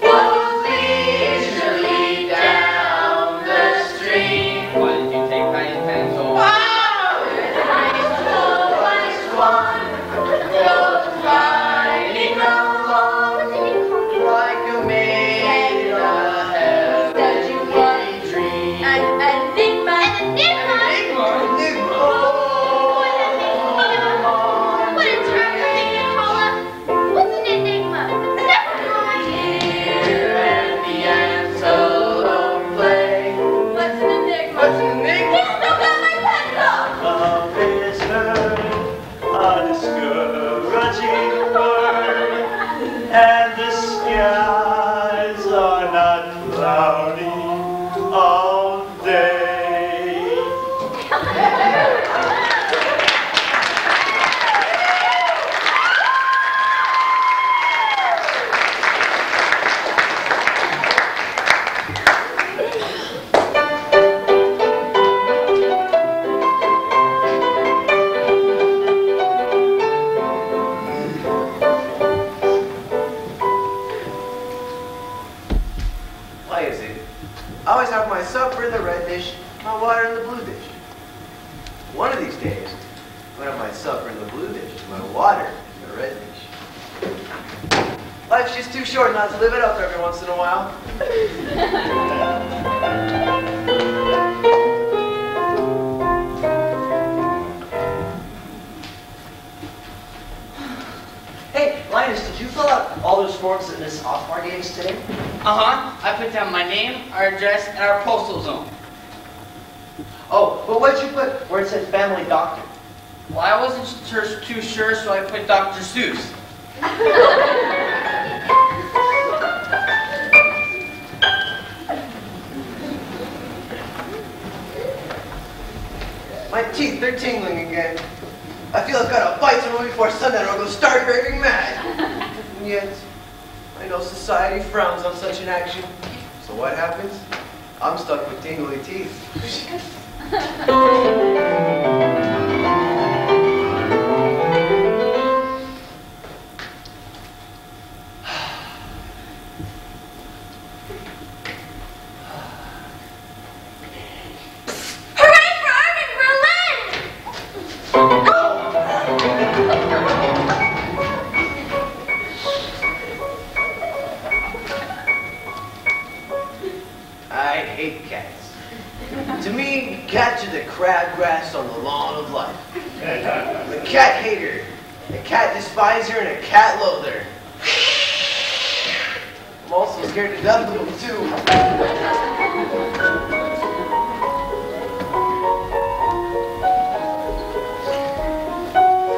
flows leisurely down the stream. Why did you take my pencil? Where the highest one goes riding along like a maid of heavenly dream. An enigma. An enigma? What a term for thinking, Paula. What's an enigma? Never mind. Deer and the antelope play. What's an enigma? What's an enigma? He's still got my pencil. Love is heard, a discouraging word, and the skies are not cloudy all day. Why is it? I always have my supper in the red dish, my water in the blue dish. One of these days, I'm gonna have my supper in the blue dish, my water in the red dish. Life's just too short not to live it up every once in a while. Hey, Linus, did you fill out all those forms that Miss Osmar gave us today? I put down my name, our address, and our postal zone. Oh, but what'd you put where it said family doctor? Well, I wasn't too sure, so I put Dr. Seuss. My teeth, they're tingling again. I feel I've got to bite someone before sundown or I'll go stark raving mad. And yet, I know society frowns on such an action. So what happens? I'm stuck with tingly teeth. I hate cats. To me, cats are the crabgrass on the lawn of life. I'm a cat hater, a cat despiser, and a cat loather. I'm also scared to death of them, too.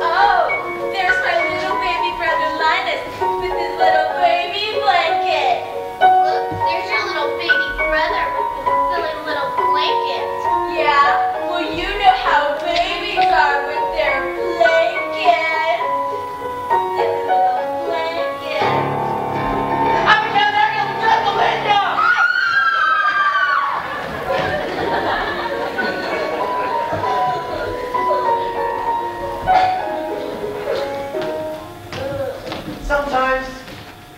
Oh, there's my little baby brother Linus with his little baby blanket. Look, there's your little baby brother with his silly little blanket. Yeah, well you know how babies are with their blankets. Silly little blanket. I'm gonna let you through the window! Sometimes,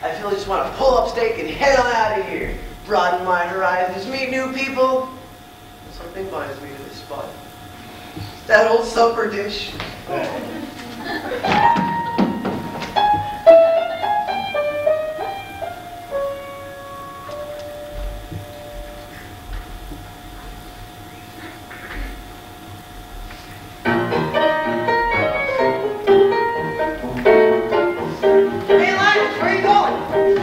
I feel I just want to pull up stake and head on out of here. Broaden my horizons, meet new people. Something binds me to this spot. That old supper dish. Hey, Linus, where are you going?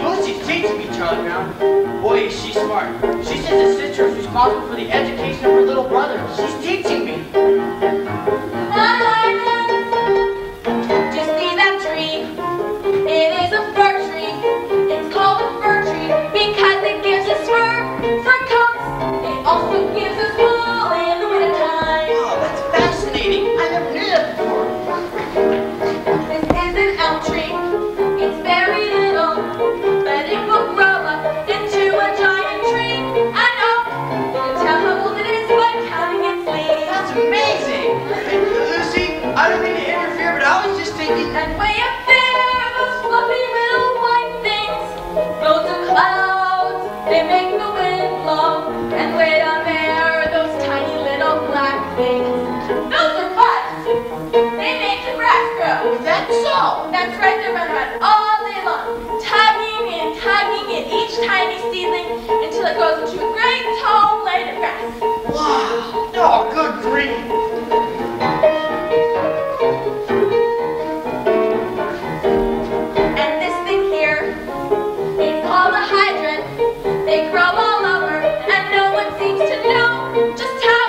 Lucy's teaching me, Charlie Brown. Boy, is she smart. She says the sister is responsible for the education of her little brother. She's teaching me. Just see that tree. It is a fir tree. It's called a fir tree because it gives us fur coats. It also gives us wool in the wintertime. Wow, that's fascinating. I never knew that before. This is an elm tree. It's very little, but it will grow up into a giant tree. I know. You can tell how old it is by counting its leaves. That's amazing. Hey, Lucy, I don't mean to interfere, but I was just thinking. And way up there, those fluffy little white things, those are clouds, they make the wind blow. And way down there, those tiny little black things, those are buds, they make the grass grow. That's so. That's right, they run around all day long, tugging in each tiny seedling until it grows into a great tall blade of grass. Wow. Oh, good grief. And this thing here is called a hydrant. They grow all over, and no one seems to know just how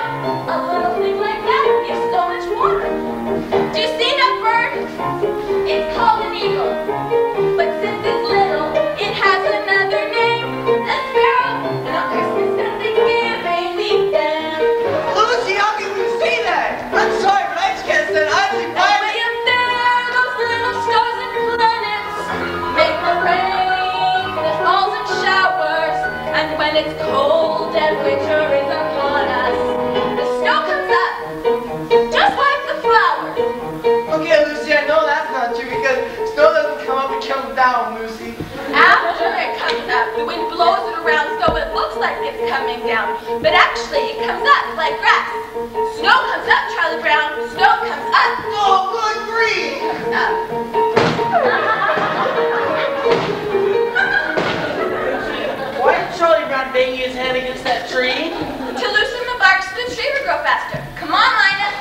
a little thing like that gives so much water. Do you see that bird? It's called an eagle. But since it's little, it has another name, a sparrow. And on Christmas and Thanksgiving weekend. Lucy, how can you see that? I'm sorry, but I just can't stand idly And by. way up there, those little stars and planets make the rain that falls in showers. And when it's cold and winter is upon us, the snow comes up, just like the flowers. Okay, Lucy, I know that's not true because snow doesn't come up, it comes down, Lucy. After it comes up, the wind blows it around so it looks like it's coming down. But actually, it comes up like grass. Snow comes up, Charlie Brown. Snow comes up. Oh, good grief! Comes up. Why did Charlie Brown bang his head against that tree? To loosen the bark so the tree would grow faster. Come on, Linus.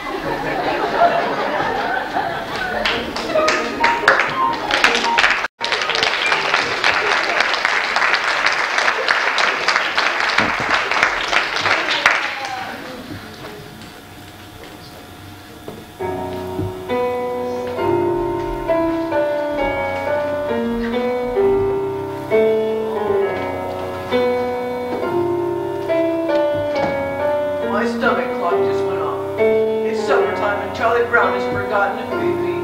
My stomach clock just went off. It's summertime and Charlie Brown has forgotten to feed me.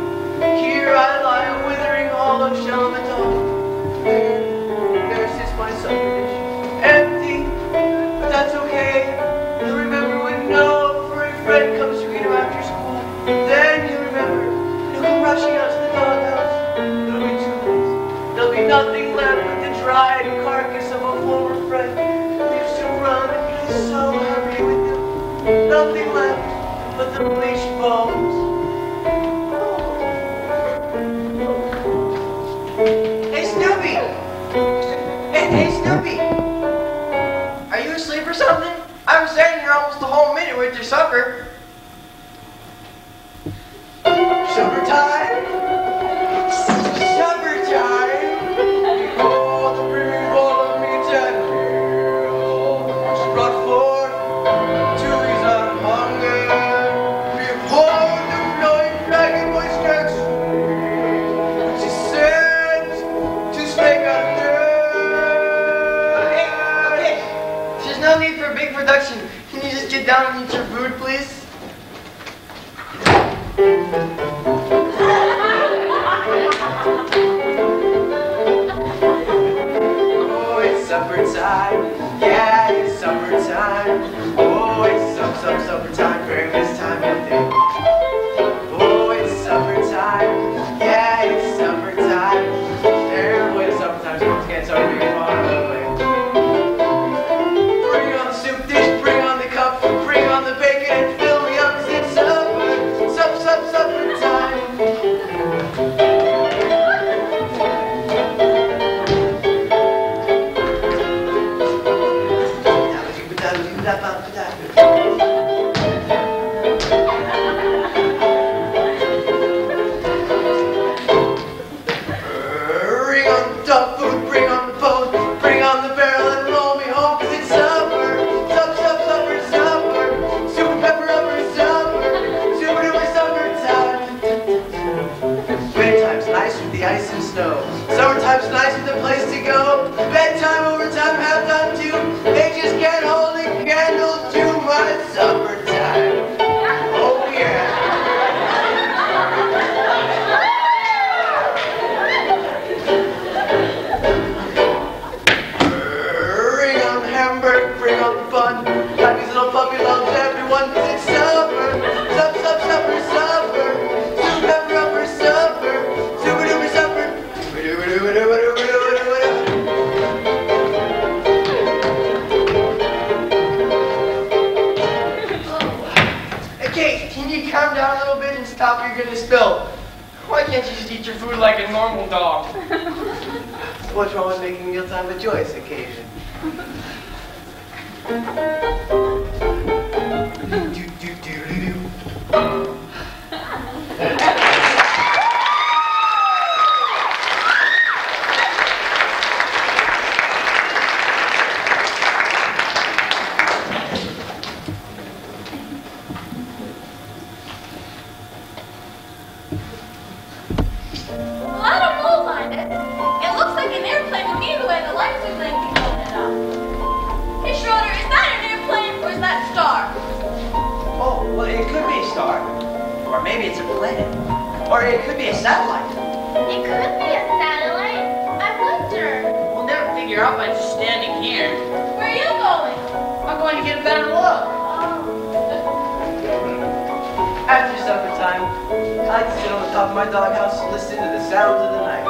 Here I lie, a withering hollow shell of a dog. There sits my supper dish, empty, but that's okay. friend comes to greet him after school. Then he'll remember, and he'll come rushing out to the doghouse. It'll be too late. There'll be nothing left but the dried carcass of a former friend who used to run and be so happy with him. Nothing left but the bleached bones. Hey, Snoopy! Hey, Snoopy! Are you asleep or something? I've been standing here almost a whole minute with your supper. Supper time! Supper time! Behold the brimming bowl of meat and ale, brought forth to ease our hunger. Behold the flowing flagon moist which is sent to slake our thirst. Okay. There's no need for a big production. Can you just get down and eat your food, please? Oh, it's supper time. Yeah, it's supper time. Oh, it's supper time. Breakfast time of day. Oh, it's supper time. Yeah, it's supper time. Everybody, supper time. So let's get started being far away. Bring on the soup dish. Bring on the cup. Bring on the bacon and fill me up. 'Cause it's supper. Supper time. Bring on the dog food, bring on the boat, bring on the barrel and roll me home, 'cause it's supper, supper, super pepper upper supper, super duper supper time. Wintertime's nice with the ice and snow, summertime's nice with a place to go, bedtime, overtime, halftime too, they just can't hold a candle to my supper time. Oh yeah. Bring on the hamburger, bring on the bun. Happy's little puppy loves everyone, 'cause it's supper, supper, super pepper upper supper, super duper supper. Hey, Kate, can you calm down a little bit and stop what you're gonna spill? Why can't you just eat your food like a normal dog? What's wrong with making mealtime a joyous occasion? Well, I don't know, Linus. It looks like an airplane to me the way the lights are blinking on and off. Hey, Schroeder, is that an airplane or is that a star? Oh, well, it could be a star. Or maybe it's a planet. Or it could be a satellite. It could be a satellite. I wonder. We'll never figure out by just standing here. Where are you going? I'm going to get a better look. After supper time, I like to sit on the top of my doghouse and listen to the sounds of the night.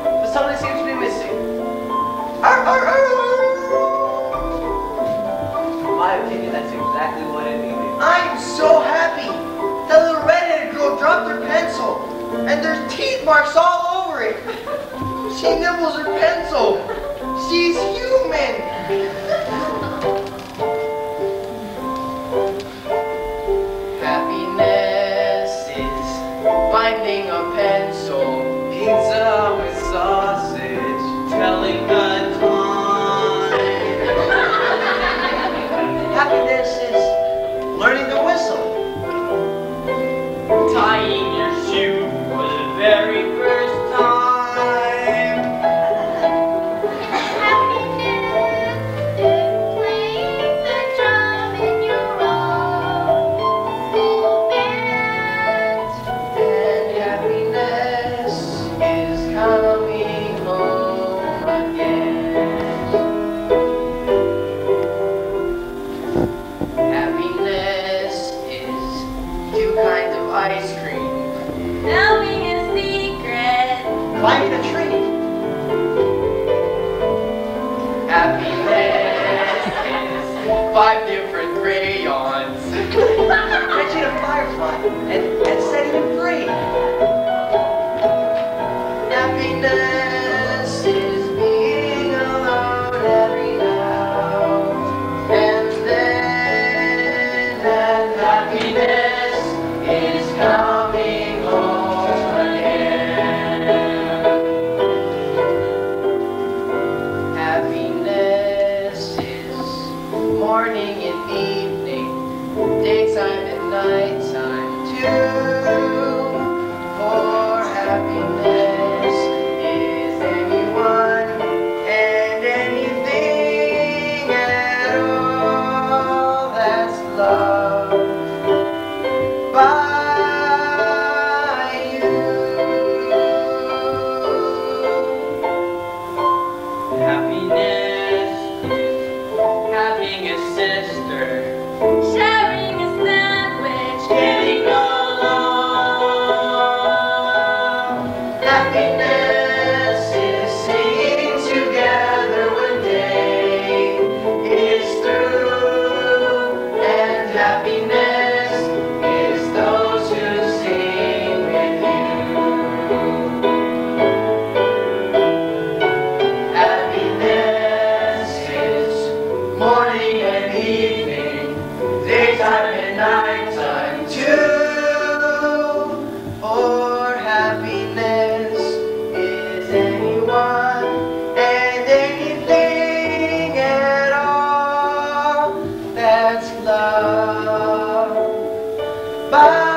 But something seems to be missing. Arr, arr, arr. In my opinion, that's exactly what it needed. I'm so happy. That little redheaded girl dropped her pencil, and there's teeth marks all over it. She nibbles her pencil. She's human. Happiness is finding a pencil. Pizza with sausage, telling the time. Happiness is learning to whistle. Tying your shoe for the very first time. Happiness is playing the drum in your own school band. And happiness is climbing a tree. Happiness is 5 different crayons. Catching a firefly and setting him free. Happiness is being alone every now and then. And happiness is coming home again. Happiness is morning and evening, daytime and nighttime too. For happiness is anyone and anything at all that's loved by you. Happiness is having a sister. Sharing a sandwich. Getting along. Happiness is singing together when day is through. And happiness is those who sing with you. Happiness is morning and evening, daytime and nighttime too. Or happiness is anyone and anything at all that's loved by